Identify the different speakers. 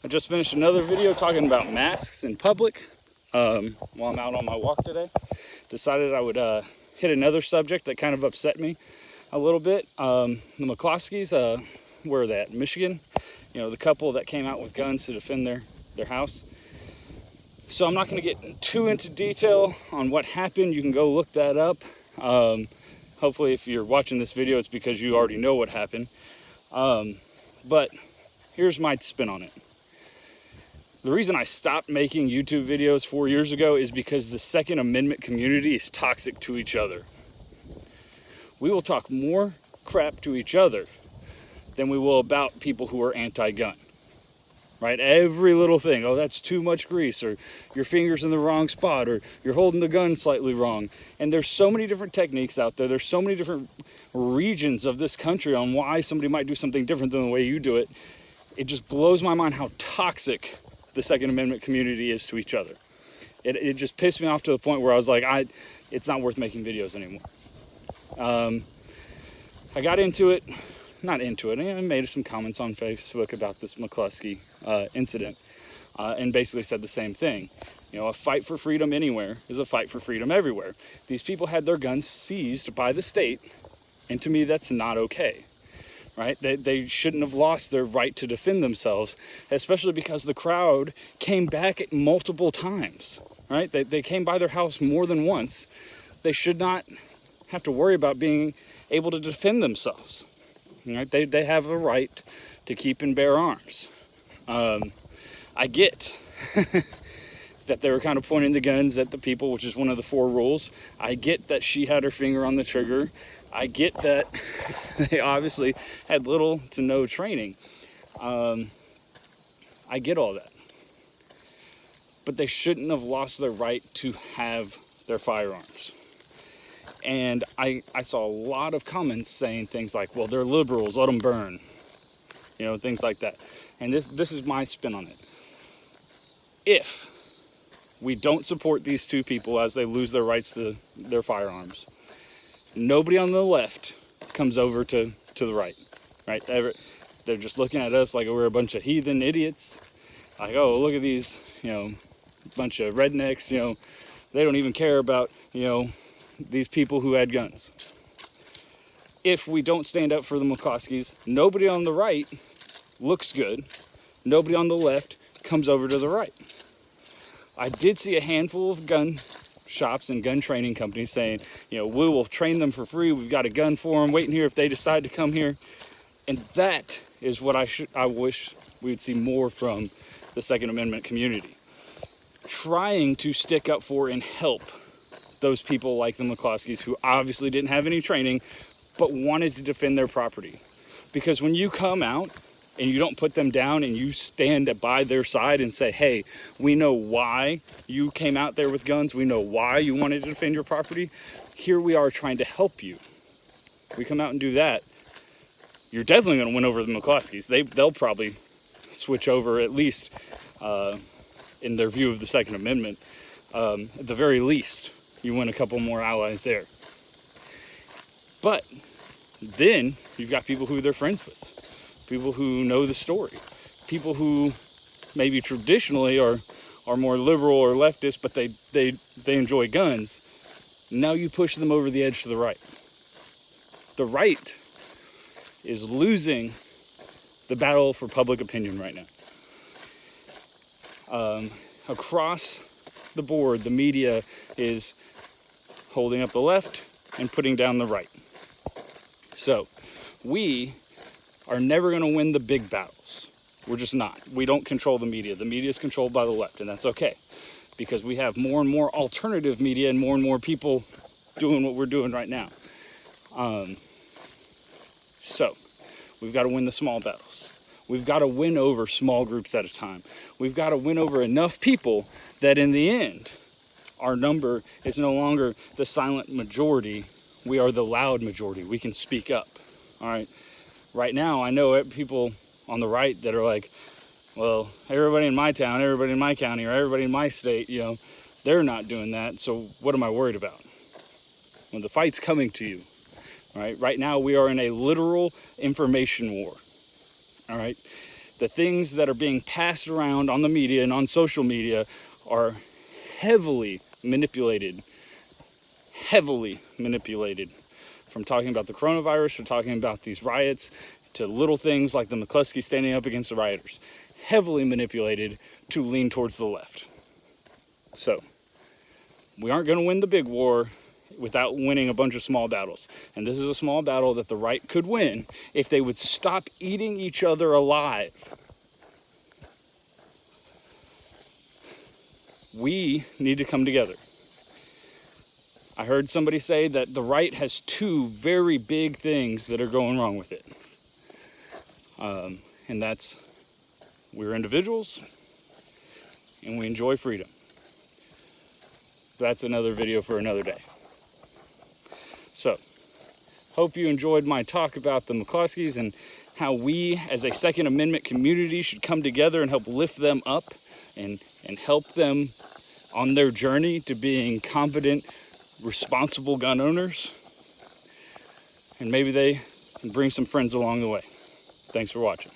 Speaker 1: I just finished another video talking about masks in public while I'm out on my walk today. Decided I would hit another subject that kind of upset me a little bit. The McCloskeys, where are they at? Michigan. You know, the couple that came out with guns to defend their house. So I'm not going to get too into detail on what happened. You can go look that up. Hopefully if you're watching this video, it's because you already know what happened. But here's my spin on it. The reason I stopped making YouTube videos 4 years ago is because the Second Amendment community is toxic to each other. We will talk more crap to each other than we will about people who are anti-gun. Right? Every little thing. Oh, that's too much grease, or your finger's in the wrong spot, or you're holding the gun slightly wrong. And there's so many different techniques out there. There's so many different regions of this country on why somebody might do something different than the way you do it. It just blows my mind how toxic the Second Amendment community is to each other. It just pissed me off to the point where I was like, it's not worth making videos anymore. I got into it, not into it, I made some comments on Facebook about this McCloskey incident and basically said the same thing. You know, a fight for freedom anywhere is a fight for freedom everywhere. These people had their guns seized by the state, and to me that's not okay. Right? They shouldn't have lost their right to defend themselves, especially because the crowd came back multiple times. Right? They came by their house more than once. They should not have to worry about being able to defend themselves. Right? They have a right to keep and bear arms. I get that they were kind of pointing the guns at the people, which is one of the 4 rules. I get that she had her finger on the trigger. I get that they obviously had little to no training. I get all that. But they shouldn't have lost their right to have their firearms. And I saw a lot of comments saying things like, well, they're liberals, let them burn. You know, things like that. And this is my spin on it. If we don't support these 2 people as they lose their rights to their firearms, nobody on the left comes over to the right? They're just looking at us like we're a bunch of heathen idiots. Like, oh, look at these, you know, bunch of rednecks, you know, they don't even care about, you know, these people who had guns. If we don't stand up for the McCloskeys, nobody on the right looks good. Nobody on the left comes over to the right. I did see a handful of gun shops and gun training companies saying, you know, we will train them for free. We've got a gun for them waiting here if they decide to come here. And that is what I wish we would see more from the Second Amendment community. Trying to stick up for and help those people like the McCloskeys who obviously didn't have any training but wanted to defend their property. Because when you come out and you don't put them down and you stand by their side and say, hey, we know why you came out there with guns. We know why you wanted to defend your property. Here we are trying to help you. We come out and do that. You're definitely going to win over the McCloskeys. They'll probably switch over, at least in their view of the Second Amendment. At the very least, you win a couple more allies there. But then you've got people who they're friends with. People who know the story, people who maybe traditionally are more liberal or leftist, but they enjoy guns. Now you push them over the edge to the right. The right is losing the battle for public opinion right now. Across the board, the media is holding up the left and putting down the right. So we are never going to win the big battles. We're just not. We don't control the media. The media is controlled by the left, and that's okay. Because we have more and more alternative media and more people doing what we're doing right now. So, we've got to win the small battles. We've got to win over small groups at a time. We've got to win over enough people that in the end, our number is no longer the silent majority. We are the loud majority. We can speak up. All right. Right now, I know people on the right that are like, well, everybody in my town, everybody in my county, or everybody in my state, you know, they're not doing that. So what am I worried about? When the fight's coming to you, all right? Right now, we are in a literal information war, all right? The things that are being passed around on the media and on social media are heavily manipulated. From talking about the coronavirus to talking about these riots to little things like the McCloskeys standing up against the rioters. Heavily manipulated to lean towards the left. So, we aren't going to win the big war without winning a bunch of small battles. And this is a small battle that the right could win if they would stop eating each other alive. We need to come together. I heard somebody say that the right has two very big things that are going wrong with it. And that's, we're individuals and we enjoy freedom. That's another video for another day. So, hope you enjoyed my talk about the McCloskeys and how we as a Second Amendment community should come together and help lift them up and help them on their journey to being competent, responsible gun owners. And maybe they can bring some friends along the way. Thanks for watching.